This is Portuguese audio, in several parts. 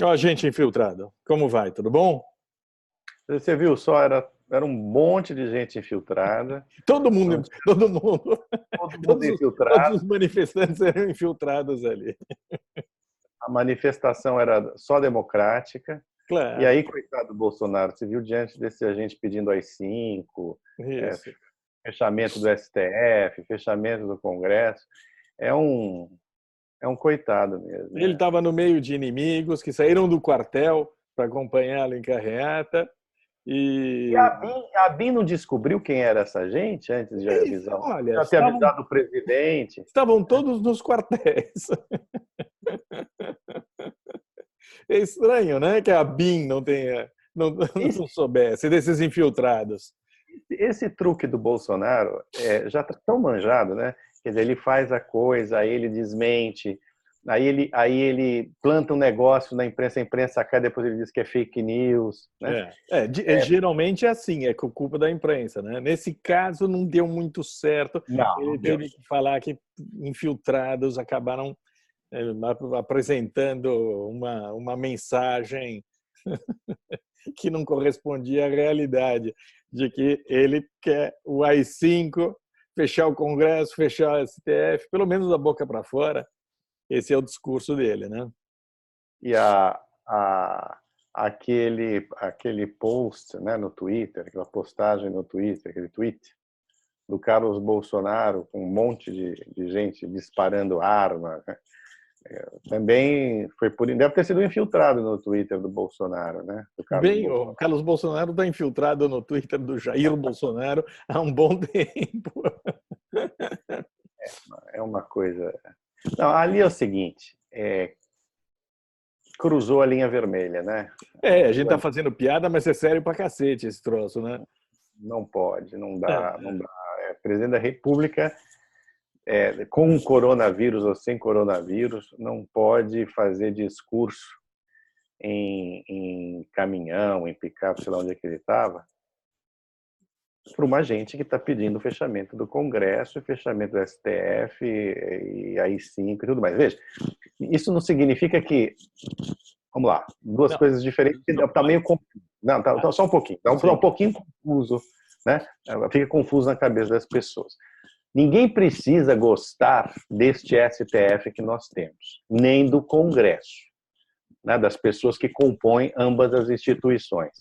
Ó, gente infiltrada, como vai? Tudo bom? Você viu só, era um monte de gente infiltrada, Todo não mundo, tinha todo mundo, todo mundo todos infiltrado, os manifestantes eram infiltrados ali. a manifestação era só democrática. E Claro, aí, coitado do Bolsonaro, você viu diante desse agente pedindo AI-5, é, isso. fechamento do STF, fechamento do Congresso, é um, é um coitado mesmo, Ele né? estava no meio de inimigos que saíram do quartel para acompanhá-lo em carreata E e, A BIM não descobriu quem era essa gente antes de avisar, olha, já ter avisado o presidente. estavam todos nos quartéis. É estranho, né, que a BIM não tenha, não soubesse desses infiltrados. Esse truque do Bolsonaro já está tão manjado, né? Quer dizer, ele faz a coisa, aí ele desmente, aí ele planta um negócio na imprensa, a imprensa cai, depois ele diz que é fake news, né? Geralmente é assim, é com culpa da imprensa, né? Nesse caso não deu muito certo. Não, Ele não deu. teve que falar que infiltrados acabaram apresentando uma mensagem que não correspondia à realidade, de que ele quer o AI-5, fechar o Congresso, fechar o STF, pelo menos da boca para fora. Esse é o discurso dele, né? E aquele post, né, no Twitter, aquela postagem no Twitter, aquele tweet do Carlos Bolsonaro com um monte de gente disparando arma, né? Também foi por. Deve ter sido infiltrado no Twitter do Bolsonaro, né? Do Carlos Bem, o Bolsonaro. Carlos Bolsonaro está infiltrado no Twitter do Jair Bolsonaro há um bom tempo. É uma coisa. Não, ali é o seguinte: cruzou a linha vermelha, né? A gente está fazendo piada, mas é sério pra cacete esse troço, né? Não pode, não dá, É, não dá. Presidente da República, com coronavírus ou sem coronavírus, não pode fazer discurso em caminhão, em picape, sei lá onde é que ele estava, para uma gente que está pedindo o fechamento do Congresso, fechamento do STF e AI-5 e tudo mais. Veja, isso não significa que. Vamos lá, duas não, coisas diferentes, não, está meio confuso. Não, tá, só um pouquinho, está um sim. pouquinho confuso, né? Fica confuso na cabeça das pessoas. Ninguém precisa gostar deste STF que nós temos, nem do Congresso, né, das pessoas que compõem ambas as instituições.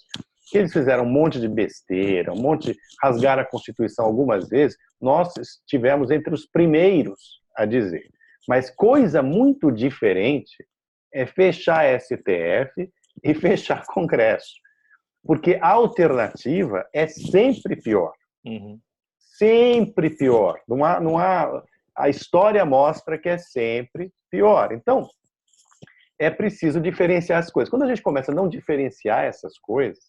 Que eles fizeram um monte de besteira, um monte de rasgar a Constituição algumas vezes, nós estivemos entre os primeiros a dizer. Mas coisa muito diferente é fechar STF e fechar Congresso, porque a alternativa é sempre pior. Uhum. Sempre pior. A história mostra que é sempre pior. Então, é preciso diferenciar as coisas. Quando a gente começa a não diferenciar essas coisas,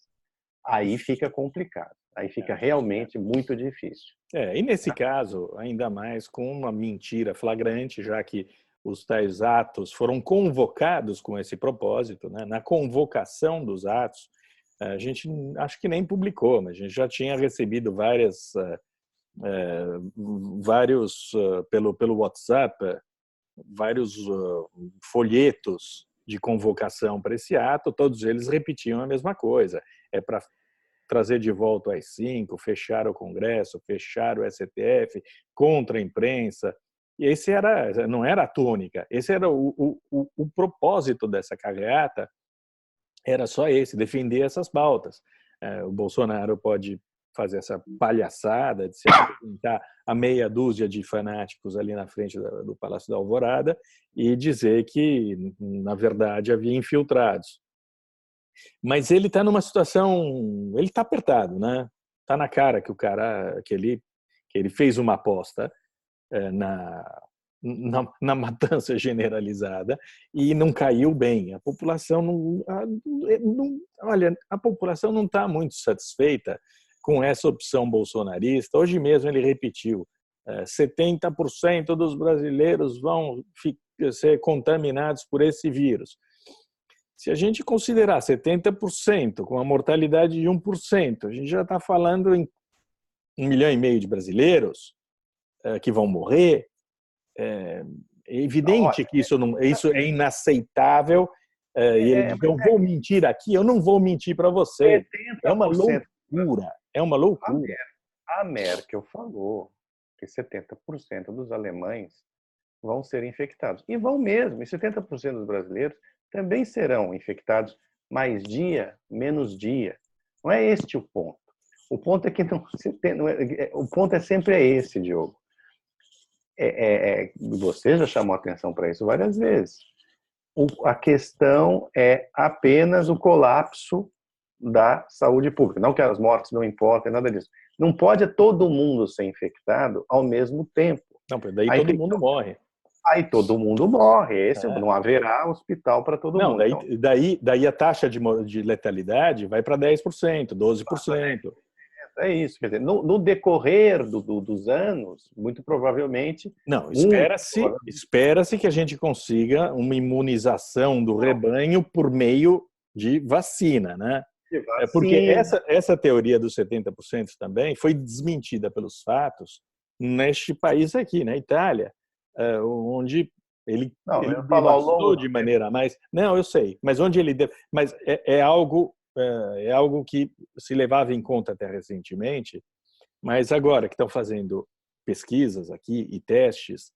aí fica complicado. Aí fica realmente muito difícil. E nesse caso, ainda mais com uma mentira flagrante, já que os tais atos foram convocados com esse propósito, né? Na convocação dos atos, a gente acho que nem publicou, mas a gente já tinha recebido vários pelo WhatsApp, vários folhetos de convocação para esse ato, todos eles repetiam a mesma coisa. É para trazer de volta o AI-5, fechar o Congresso, fechar o STF, contra a imprensa. E esse não era a tônica, esse era o propósito dessa carreata, era só esse, defender essas pautas. O Bolsonaro pode fazer essa palhaçada de se apresentar a meia dúzia de fanáticos ali na frente do Palácio da Alvorada e dizer que, na verdade, havia infiltrados. Mas ele está numa situação, ele está apertado, né? Tá na cara que o cara, que ele fez uma aposta na matança generalizada e não caiu bem. A população olha, a população não está muito satisfeita com essa opção bolsonarista. Hoje mesmo ele repetiu: 70% dos brasileiros vão ser contaminados por esse vírus. Se a gente considerar 70% com a mortalidade de 1%, a gente já está falando em 1,5 milhão de brasileiros que vão morrer. É evidente que isso é inaceitável E ele diz, eu vou mentir aqui, eu não vou mentir para você. É uma loucura, é uma loucura. A Merkel falou que 70% dos alemães vão ser infectados. E vão mesmo, e 70% dos brasileiros também serão infectados, mais dia, menos dia. Não é este o ponto. O ponto é que o ponto é sempre esse, Diogo. Você já chamou atenção para isso várias vezes. A questão é apenas o colapso da saúde pública. Não que as mortes não importem, nada disso. Não pode todo mundo ser infectado ao mesmo tempo. Não, daí todo mundo morre. Aí todo mundo morre. Não haverá hospital para todo mundo. Não, daí a taxa de letalidade vai para 10%, 12%. É isso. Quer dizer, no decorrer dos anos, muito provavelmente... Não, espera-se que a gente consiga uma imunização do rebanho por meio de vacina, né? Porque essa teoria dos 70% também foi desmentida pelos fatos neste país aqui, na Itália, onde ele devastou de maneira mais... Não, eu sei, mas onde ele... Mas é algo que se levava em conta até recentemente, mas agora que estão fazendo pesquisas aqui e testes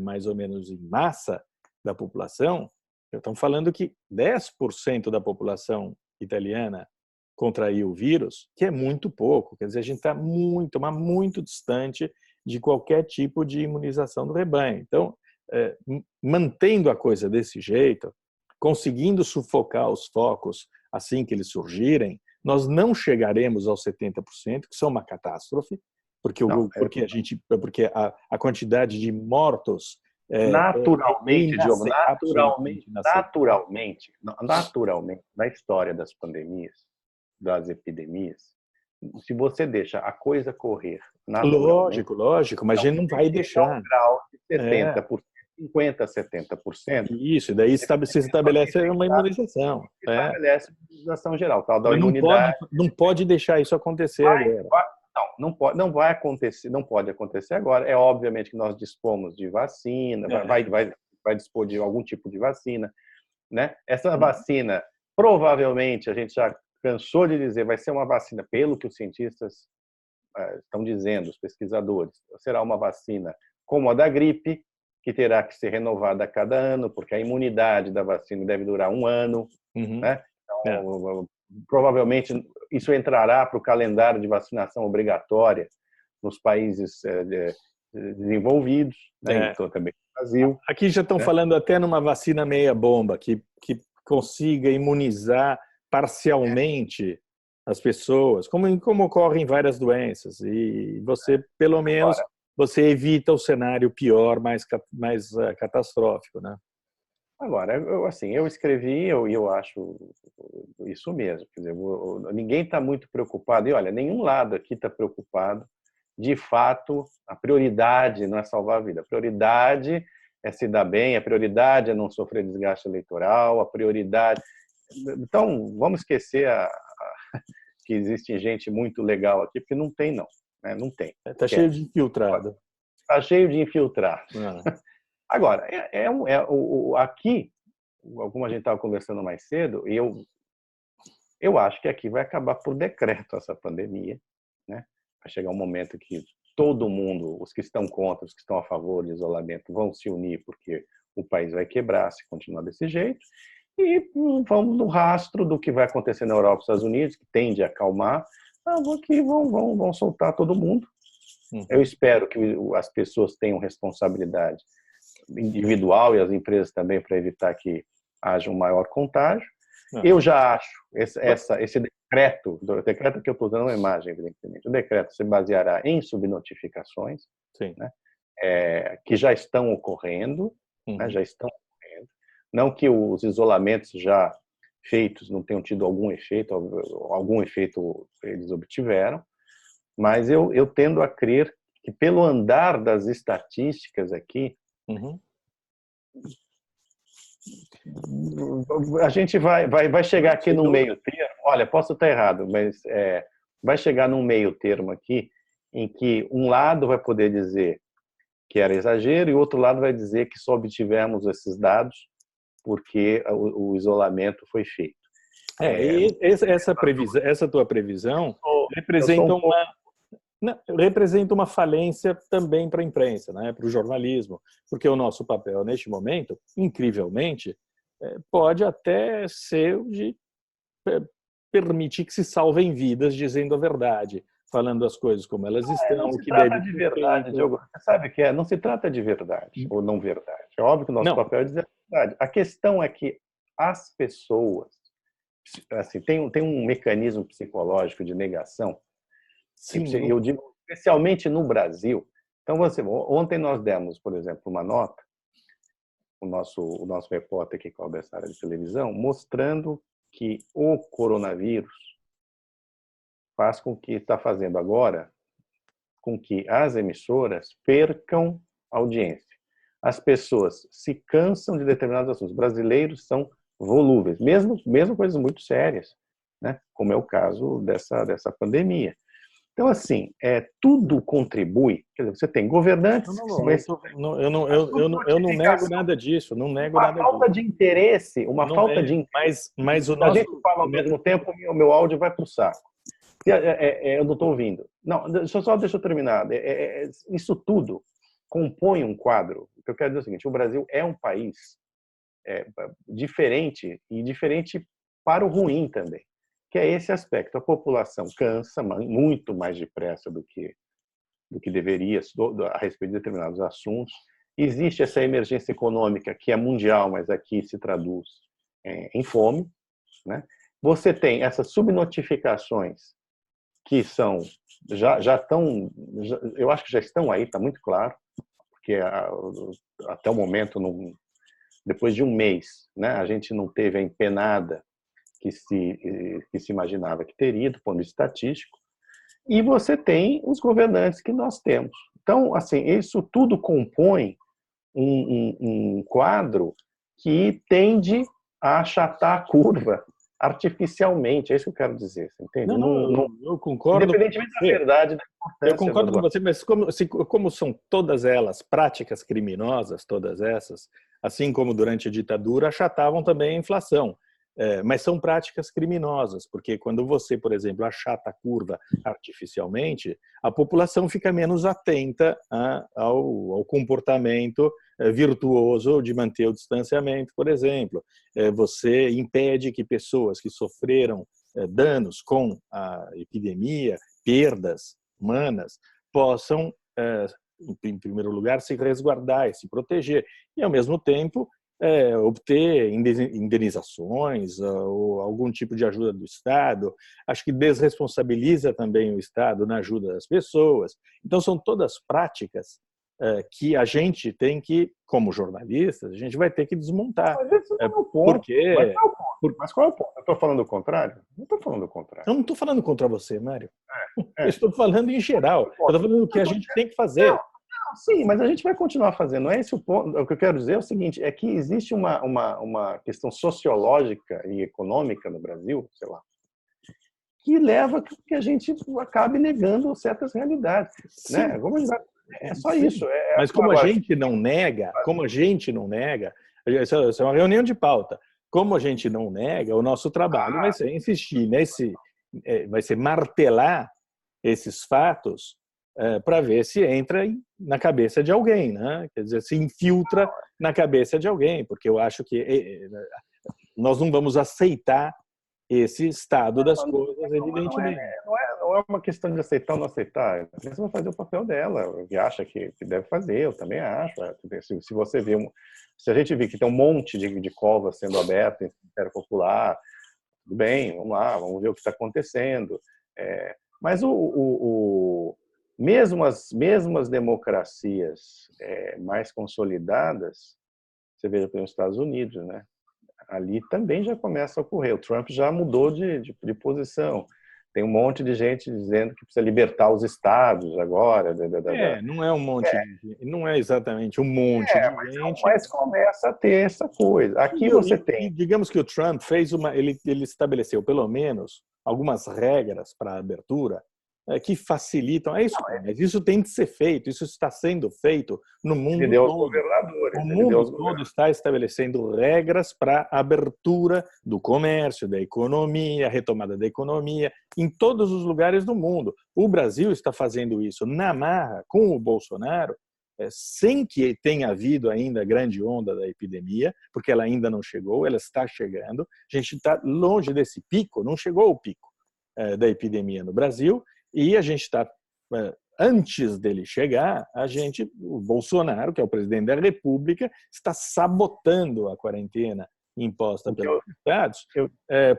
mais ou menos em massa da população, estão falando que 10% da população italiana contraiu o vírus, que é muito pouco. Quer dizer, a gente está mas muito distante de qualquer tipo de imunização do rebanho. Então, mantendo a coisa desse jeito, conseguindo sufocar os focos assim que eles surgirem, nós não chegaremos aos 70%, que são uma catástrofe, porque a quantidade de mortos naturalmente, Diogo, naturalmente, na história das pandemias, das epidemias, se você deixa a coisa correr naturalmente... Lógico, mas a gente não vai deixar. Um grau de 70%, 50% a 70%. Isso, daí se estabelece uma imunização. Estabelece uma imunização geral, tal da imunidade. Não pode deixar isso acontecer agora. Não vai acontecer, não pode acontecer agora. É obviamente que nós dispomos de vacina, vai dispor de algum tipo de vacina, né? Essa vacina, provavelmente, a gente já cansou de dizer, vai ser uma vacina, pelo que os cientistas estão dizendo, os pesquisadores, será uma vacina como a da gripe, que terá que ser renovada a cada ano, porque a imunidade da vacina deve durar 1 ano, né? Então, provavelmente isso entrará para o calendário de vacinação obrigatória nos países desenvolvidos, né? Então, também no Brasil. Aqui já estão falando até numa vacina meia-bomba, que consiga imunizar parcialmente as pessoas, como ocorre em várias doenças. E você, pelo menos, você evita o cenário pior, mais catastrófico, né? Agora, eu escrevi e eu acho isso mesmo. Quer dizer, ninguém está muito preocupado. E olha, nenhum lado aqui está preocupado. De fato, a prioridade não é salvar a vida. A prioridade é se dar bem, a prioridade é não sofrer desgaste eleitoral, a prioridade... Então, vamos esquecer que existe gente muito legal aqui, porque não tem, não. Né? Não tem. Está cheio de infiltrado. Está cheio de infiltrado. Agora, aqui, como a gente estava conversando mais cedo, eu acho que aqui vai acabar por decreto essa pandemia, né? Vai chegar um momento que todo mundo, os que estão contra, os que estão a favor de isolamento, vão se unir, porque o país vai quebrar se continuar desse jeito, e vamos no rastro do que vai acontecer na Europa e nos Estados Unidos, que tende a acalmar, aqui vão soltar todo mundo. Eu espero que as pessoas tenham responsabilidade individual e as empresas também para evitar que haja um maior contágio. Eu já acho esse decreto, o decreto que eu estou dando uma imagem, evidentemente, o decreto se baseará em subnotificações, né, que já estão ocorrendo, né, já estão ocorrendo. Não que os isolamentos já feitos não tenham tido algum efeito eles obtiveram, mas eu tendo a crer que pelo andar das estatísticas aqui, a gente vai chegar aqui num meio termo. Olha, posso estar errado, mas vai chegar num meio termo aqui em que um lado vai poder dizer que era exagero e o outro lado vai dizer que só obtivemos esses dados porque o isolamento foi feito. E essa tua previsão representa uma falência também para a imprensa, né, para o jornalismo, porque o nosso papel neste momento, incrivelmente, pode até ser o de permitir que se salvem vidas dizendo a verdade, falando as coisas como elas estão. Não o se que trata deve de ser verdade, feito. Diogo. Você sabe o que é? Não se trata de verdade ou não verdade. É óbvio que o nosso papel é dizer a verdade. A questão é que as pessoas, assim, tem um mecanismo psicológico de negação. Sim, eu digo especialmente no Brasil. Então, ontem nós demos, por exemplo, uma nota, o nosso repórter que cobre essa área de televisão, mostrando que o coronavírus faz com que está fazendo agora com que as emissoras percam audiência. As pessoas se cansam de determinados assuntos. Os brasileiros são volúveis, mesmo coisas muito sérias, né? Como é o caso dessa pandemia. Então, assim, tudo contribui. Quer dizer, você tem governantes que são esses. Eu não nego nada disso, não nego nada disso. Uma falta de interesse, Mas o nosso... A gente fala ao mesmo tempo, o meu áudio vai para o saco. Eu não estou ouvindo. Não, deixa eu terminar. Isso tudo compõe um quadro. O que eu quero dizer é o seguinte: o Brasil é um país diferente, e diferente para o ruim também, que é esse aspecto. A população cansa muito mais depressa do que deveria a respeito de determinados assuntos. Existe essa emergência econômica que é mundial, mas aqui se traduz em fome, né? Você tem essas subnotificações que já estão, eu acho que já estão aí, está muito claro, porque até o momento, depois de um mês, né, a gente não teve a empenada que se imaginava que teria, do ponto de vista estatístico, e você tem os governantes que nós temos. Então, assim, isso tudo compõe um quadro que tende a achatar a curva artificialmente, é isso que eu quero dizer, você entende? Eu concordo. Independentemente da verdade, da importância. Eu concordo com você, mas como são todas elas práticas criminosas, todas essas, assim como durante a ditadura, achatavam também a inflação. Mas são práticas criminosas, porque quando você, por exemplo, achata a curva artificialmente, a população fica menos atenta ao comportamento virtuoso de manter o distanciamento, por exemplo. Você impede que pessoas que sofreram danos com a epidemia, perdas humanas, possam, em primeiro lugar, se resguardar e se proteger. E, ao mesmo tempo, obter indenizações ou algum tipo de ajuda do Estado. Acho que desresponsabiliza também o Estado na ajuda das pessoas. Então, são todas práticas que a gente tem que, como jornalistas, a gente vai ter que desmontar. Mas esse não é o ponto. Porque... Mas qual é o ponto? Eu estou falando o contrário? Não estou falando o contrário. Eu não estou falando contra você, Mário. Eu estou falando em geral. Eu estou falando o que a gente tem que fazer. Não, sim, mas a gente vai continuar fazendo. Não é esse o ponto. O que eu quero dizer é o seguinte, é que existe uma questão sociológica e econômica no Brasil, sei lá, que leva a que a gente acabe negando certas realidades. Né? É só Sim. isso. Mas como a gente não nega, isso é uma reunião de pauta. Como a gente não nega, o nosso trabalho vai ser insistir vai ser martelar esses fatos para ver se entra na cabeça de alguém, né? Quer dizer, se infiltra na cabeça de alguém, porque eu acho que nós não vamos aceitar esse estado das coisas, evidentemente. Não é uma questão de aceitar ou não aceitar. A empresa vai fazer o papel dela, que acha que deve fazer, eu também acho. Se você vê se a gente vê que tem um monte de covas sendo abertas em Ministério Popular, tudo bem, vamos lá, vamos ver o que está acontecendo. Mas mesmo as democracias mais consolidadas, você veja pelos Estados Unidos, né? Ali também já começa a ocorrer. O Trump já mudou de posição. Tem um monte de gente dizendo que precisa libertar os estados agora. Não é um monte, não é exatamente um monte de gente. Mas começa a ter essa coisa. Aqui você tem. Digamos que o Trump ele estabeleceu pelo menos algumas regras para a abertura que facilitam. É isso, mas isso tem de ser feito, isso está sendo feito no mundo Ele deu aos todo. governadores. O mundo todo está estabelecendo regras para a abertura do comércio, da economia, retomada da economia, em todos os lugares do mundo. O Brasil está fazendo isso na marra com o Bolsonaro, sem que tenha havido ainda a grande onda da epidemia, porque ela ainda não chegou, ela está chegando. A gente está longe desse pico, não chegou o pico da epidemia no Brasil, e a gente está, antes dele chegar, o Bolsonaro, que é o presidente da República, está sabotando a quarentena imposta pelos estados,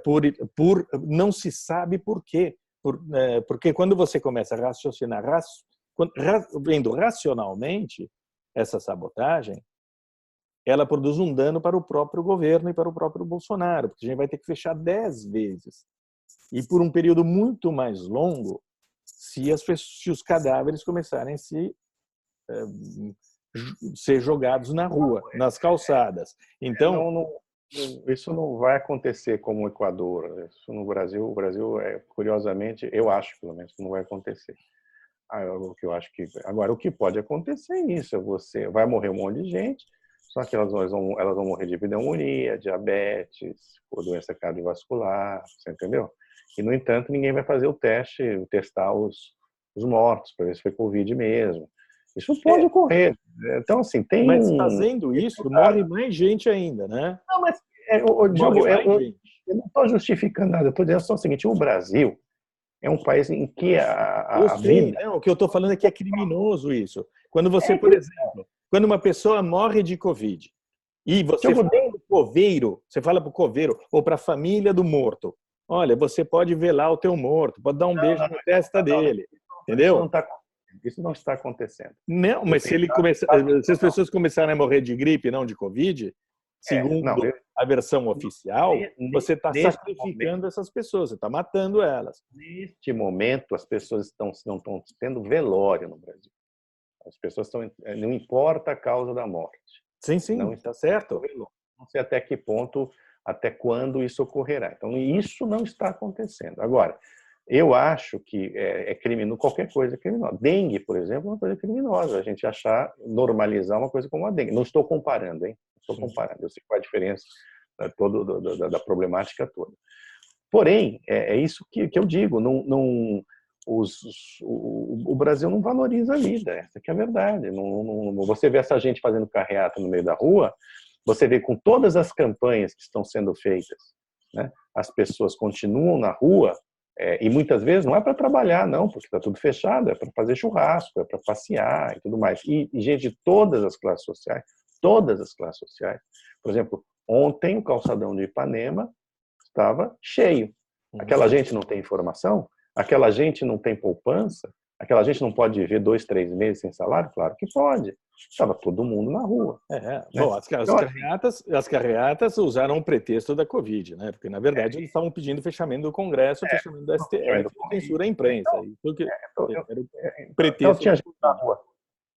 por não se sabe por quê. Porque quando você começa a raciocinar, vendo racionalmente essa sabotagem, ela produz um dano para o próprio governo e para o próprio Bolsonaro, porque a gente vai ter que fechar 10 vezes. E por um período muito mais longo, se os cadáveres começarem a ser jogados na rua, nas calçadas. Então, isso não vai acontecer como o Equador. Isso no Brasil, curiosamente, eu acho, pelo menos, que não vai acontecer. Agora, o que pode acontecer é isso: vai morrer um monte de gente, só que elas vão morrer de pneumonia, diabetes, ou doença cardiovascular, você entendeu? E, no entanto, ninguém vai fazer testar os mortos, para ver se foi Covid mesmo. Isso pode ocorrer. Então, assim, mas fazendo isso, morre mais gente ainda, né? Não, mas, Diogo, eu não estou justificando nada. Eu estou dizendo só o seguinte: o Brasil é um país em que a vida... Não, o que eu estou falando é que é criminoso isso. Quando você, por exemplo, quando uma pessoa morre de Covid e você fala para o coveiro, ou para a família do morto, olha, você pode velar o teu morto, pode dar um beijo na testa dele, entendeu? Isso não está acontecendo. Não, mas se as pessoas começarem a morrer de gripe, não de Covid, segundo a versão oficial, você está sacrificando essas pessoas, você está matando elas. Neste momento, as pessoas não estão tendo velório no Brasil. As pessoas não importa a causa da morte. Sim, não está certo. Não sei até que ponto, até quando isso ocorrerá. Então, isso não está acontecendo. Agora, eu acho que é criminoso, qualquer coisa é criminosa. Dengue, por exemplo, é uma coisa criminosa. A gente normalizar uma coisa como a dengue. Não estou comparando, hein? Não estou comparando. Eu sei qual é a diferença da problemática toda. Porém, é isso que eu digo. O Brasil não valoriza a vida. Essa que é a verdade. Você vê essa gente fazendo carreata no meio da rua, você vê com todas as campanhas que estão sendo feitas, né? As pessoas continuam na rua, e muitas vezes não é para trabalhar, não, porque está tudo fechado, é para fazer churrasco, é para passear e tudo mais. E gente de todas as classes sociais, todas as classes sociais. Por exemplo, ontem o calçadão de Ipanema estava cheio. Aquela gente não tem informação? Aquela gente não tem poupança? Aquela gente não pode viver 2, 3 meses sem salário? Claro que pode. Estava todo mundo na rua. Bom, as carreatas usaram o pretexto da Covid, né? Porque, na verdade, eles estavam pedindo fechamento do Congresso, fechamento do STF, censura à imprensa. Então,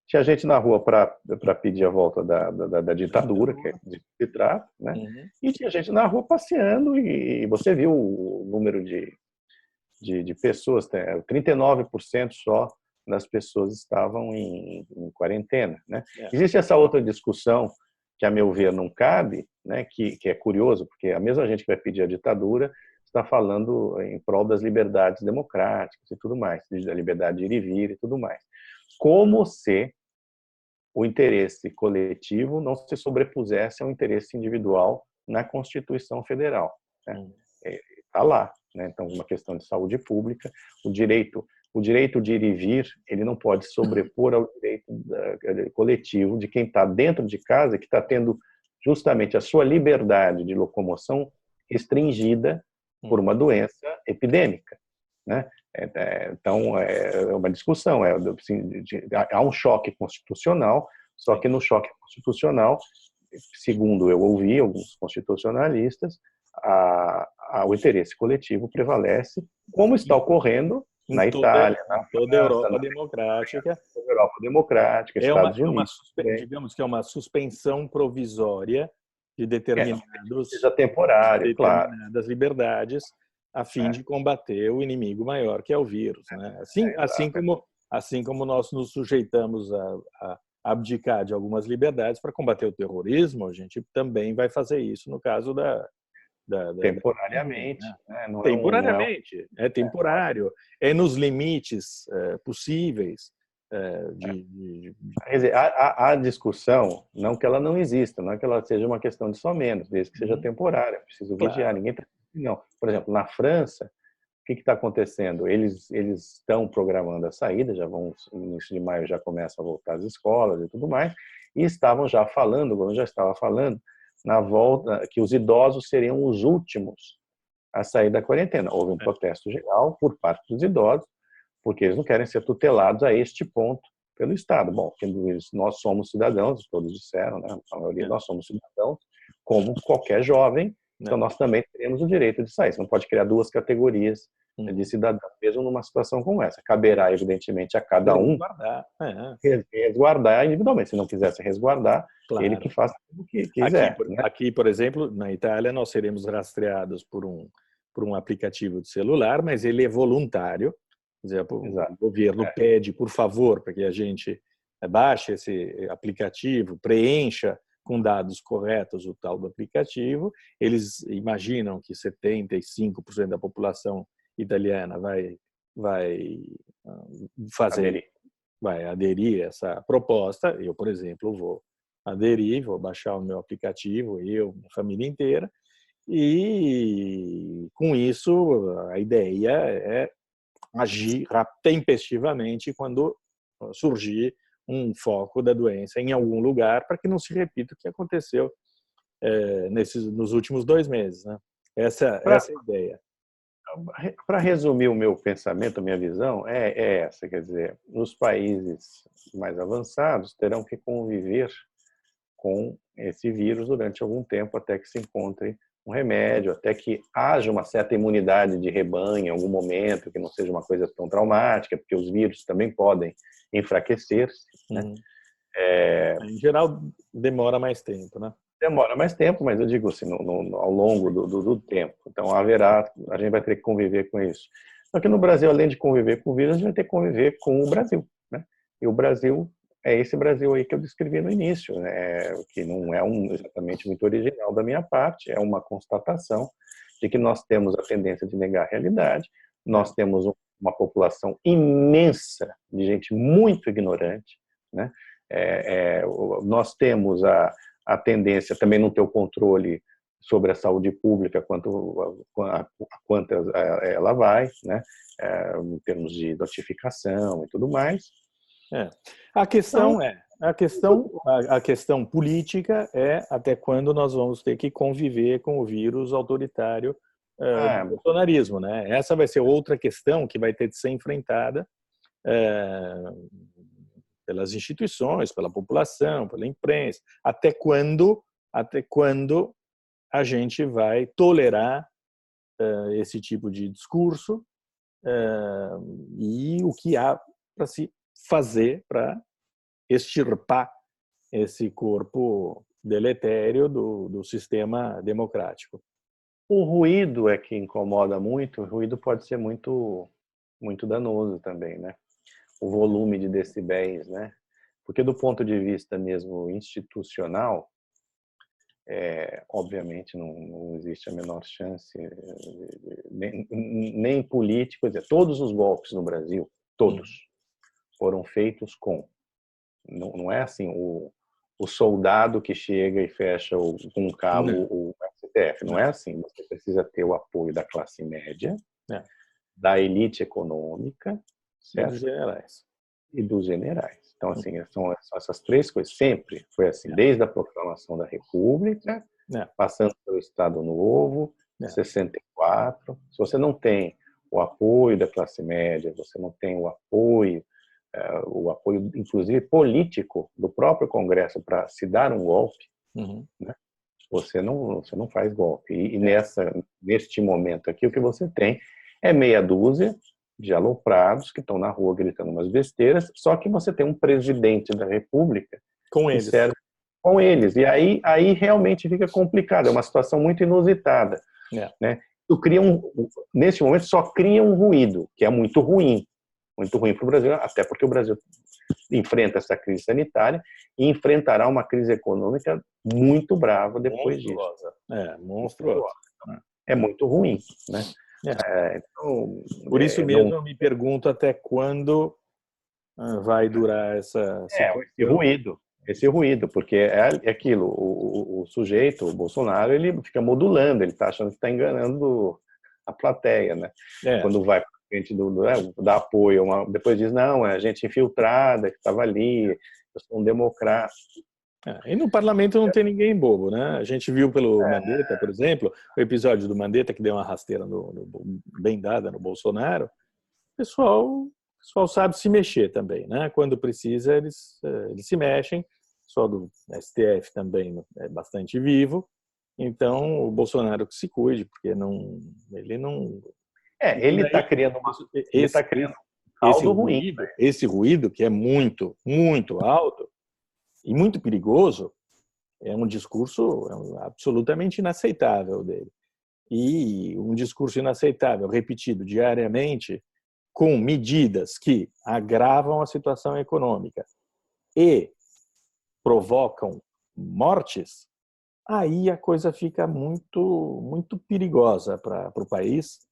tinha gente na rua para pedir a volta da ditadura, que é de se trata, né? E tinha gente na rua passeando, e você viu o número de pessoas, 39% só das pessoas estavam em quarentena, né? Existe essa outra discussão que, a meu ver, não cabe, né? Que é curioso, porque a mesma gente que vai pedir a ditadura está falando em prol das liberdades democráticas e tudo mais, da liberdade de ir e vir e tudo mais. Como se o interesse coletivo não se sobrepusesse ao interesse individual na Constituição Federal, né? Está lá, né? Então, uma questão de saúde pública, o direito de ir e vir, ele não pode sobrepor ao direito coletivo de quem está dentro de casa, que está tendo justamente a sua liberdade de locomoção restringida por uma doença epidêmica, né? Então, é uma discussão. Há um choque constitucional, só que no choque constitucional, segundo eu ouvi alguns constitucionalistas, o interesse coletivo prevalece, como está ocorrendo na Itália, na toda a Europa democrática. Estados Unidos. Digamos que é uma suspensão provisória de determinadas temporário, liberdades, a fim de combater o inimigo maior, que é o vírus, né? Assim como nós nos sujeitamos a abdicar de algumas liberdades para combater o terrorismo, a gente também vai fazer isso no caso temporariamente, né? temporariamente, é temporário, é nos limites possíveis. Quer dizer, a discussão, não que ela não exista, não é que ela seja uma questão de só menos, desde que seja temporária, preciso vigiar, ninguém não. Por exemplo, na França, o que está acontecendo? Eles estão programando a saída, já vão, no início de maio já começam a voltar às escolas e tudo mais, e estavam já falando, o governo já estava falando, na volta, que os idosos seriam os últimos a sair da quarentena. Houve um protesto geral por parte dos idosos, porque eles não querem ser tutelados a este ponto pelo Estado. Bom, nós somos cidadãos, todos disseram, né? A maioria nós somos cidadãos, como qualquer jovem, então nós também temos o direito de sair. Você não pode criar duas categorias de cidadãos, mesmo numa situação como essa. Caberá, evidentemente, a cada um resguardar individualmente. Se não quiser se resguardar, ele que faça o que quiser. Aqui, por exemplo, na Itália, nós seremos rastreados por um aplicativo de celular, mas ele é voluntário. Quer dizer, o governo pede, por favor, para que a gente baixe esse aplicativo, preencha com dados corretos o tal do aplicativo. Eles imaginam que 75% da população italiana vai aderir a essa proposta. Eu, por exemplo, vou aderir, vou baixar o meu aplicativo, minha família inteira, e com isso a ideia é agir tempestivamente quando surgir um foco da doença em algum lugar, para que não se repita o que aconteceu nos últimos 2 meses, né? Essa é a ideia. Para resumir o meu pensamento, a minha visão, é essa, quer dizer, os países mais avançados terão que conviver com esse vírus durante algum tempo, até que se encontre um remédio, até que haja uma certa imunidade de rebanho em algum momento, que não seja uma coisa tão traumática, porque os vírus também podem enfraquecer-se. Né? Em geral, demora mais tempo, né? Demora mais tempo, mas eu digo assim, ao longo do tempo. Então, a gente vai ter que conviver com isso. Só que no Brasil, além de conviver com o vírus, a gente vai ter que conviver com o Brasil. Né? E o Brasil é esse Brasil aí que eu descrevi no início, né? Que não é exatamente muito original da minha parte, é uma constatação de que nós temos a tendência de negar a realidade, nós temos uma população imensa de gente muito ignorante, né? Nós temos a tendência também não ter o controle sobre a saúde pública quanto ela vai, né? Em termos de notificação e tudo mais. A questão política é até quando nós vamos ter que conviver com o vírus autoritário do bolsonarismo, né? Essa vai ser outra questão que vai ter de ser enfrentada pelas instituições, pela população, pela imprensa. Até quando a gente vai tolerar esse tipo de discurso e o que há para se fazer para extirpar esse corpo deletério do sistema democrático. O ruído é que incomoda muito, o ruído pode ser muito, muito danoso também, né? O volume de decibéis, né? Porque do ponto de vista mesmo institucional, obviamente não existe a menor chance, nem político, quer dizer, todos os golpes no Brasil, todos, foram feitos não é assim, o soldado que chega e fecha com um cabo o STF, não é assim, você precisa ter o apoio da classe média, da elite econômica, certo? E dos generais. Então, assim, são essas 3 coisas. Sempre foi assim, desde a proclamação da República, passando pelo Estado Novo, 64. Se você não tem o apoio da classe média, você não tem o apoio inclusive político do próprio Congresso para se dar um golpe, né? Você não faz golpe. E neste momento aqui, o que você tem é meia dúzia de aloprados que estão na rua gritando umas besteiras, só que você tem um presidente da República que serve com eles. E aí realmente fica complicado, é uma situação muito inusitada. Né? nesse momento só cria um ruído, que é muito ruim para o Brasil, até porque o Brasil enfrenta essa crise sanitária e enfrentará uma crise econômica muito brava depois disso. Monstruosa. É muito ruim, né? Então, por isso mesmo eu me pergunto até quando vai durar essa situação. Esse ruído, porque é aquilo, o sujeito, o Bolsonaro, ele fica modulando, ele está achando que está enganando a plateia, né? Quando vai para frente dá apoio, depois diz, não, é gente infiltrada que estava ali, eu sou um democrata. E no parlamento não tem ninguém bobo, né? A gente viu pelo Mandetta, por exemplo, o episódio do Mandetta que deu uma rasteira bem dada no Bolsonaro. O pessoal sabe se mexer também, né? Quando precisa, eles se mexem. Só do STF também é bastante vivo. Então, o Bolsonaro que se cuide, porque ele não... Ele está criando caldo ruim. Esse ruído, que é muito, muito alto e muito perigoso, é um discurso absolutamente inaceitável dele. E um discurso inaceitável, repetido diariamente, com medidas que agravam a situação econômica e provocam mortes, aí a coisa fica muito, muito perigosa para o país,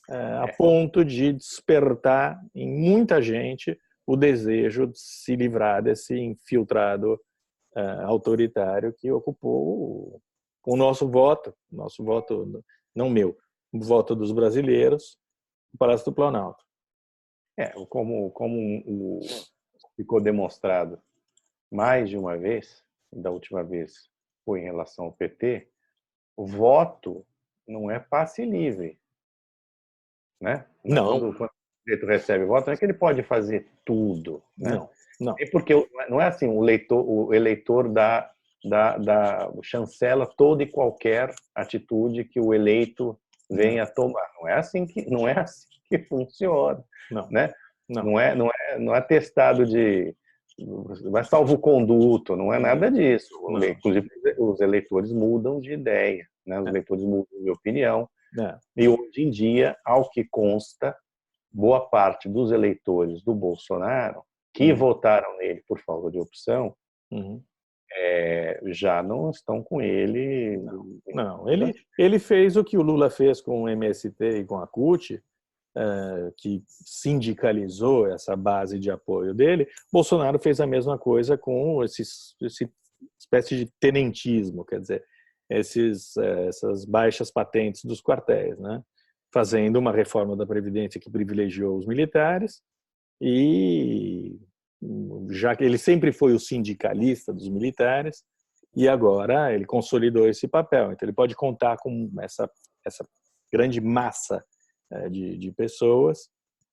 a ponto de despertar em muita gente o desejo de se livrar desse infiltrado autoritário que ocupou o nosso voto não meu, o voto dos brasileiros, no Palácio do Planalto. Como ficou demonstrado mais de uma vez, da última vez foi em relação ao PT, o voto não é passe livre, né? Não. Quando o sujeito recebe voto, não é que ele pode fazer tudo, né? Não. É porque não é assim, o eleitor chancela toda e qualquer atitude que o eleito venha tomar. Não é assim que funciona, né? Não é testado de não é salvo-conduto, não é nada disso. Inclusive, os eleitores mudam de ideia, né? Os eleitores mudam de opinião. E hoje em dia, ao que consta, boa parte dos eleitores do Bolsonaro que votaram nele por falta de opção já não estão com ele. Não. Ele fez o que o Lula fez com o MST e com a CUT, que sindicalizou essa base de apoio dele. Bolsonaro fez a mesma coisa com essa espécie de tenentismo, quer dizer, essas baixas patentes dos quartéis, né? Fazendo uma reforma da Previdência que privilegiou os militares e já que ele sempre foi o sindicalista dos militares e agora ele consolidou esse papel. Então ele pode contar com essa grande massa de pessoas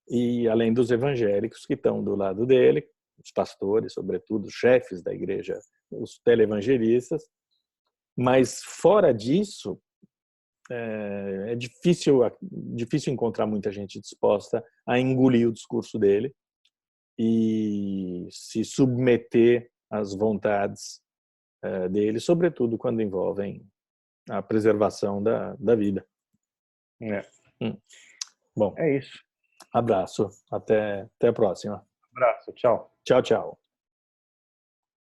e além dos evangélicos que estão do lado dele, os pastores, sobretudo, os chefes da igreja, os televangelistas. Mas fora disso, é difícil encontrar muita gente disposta a engolir o discurso dele e se submeter às vontades dele, sobretudo quando envolvem a preservação da vida. Bom, é isso. Abraço. Até a próxima. Abraço. Tchau. Tchau, tchau.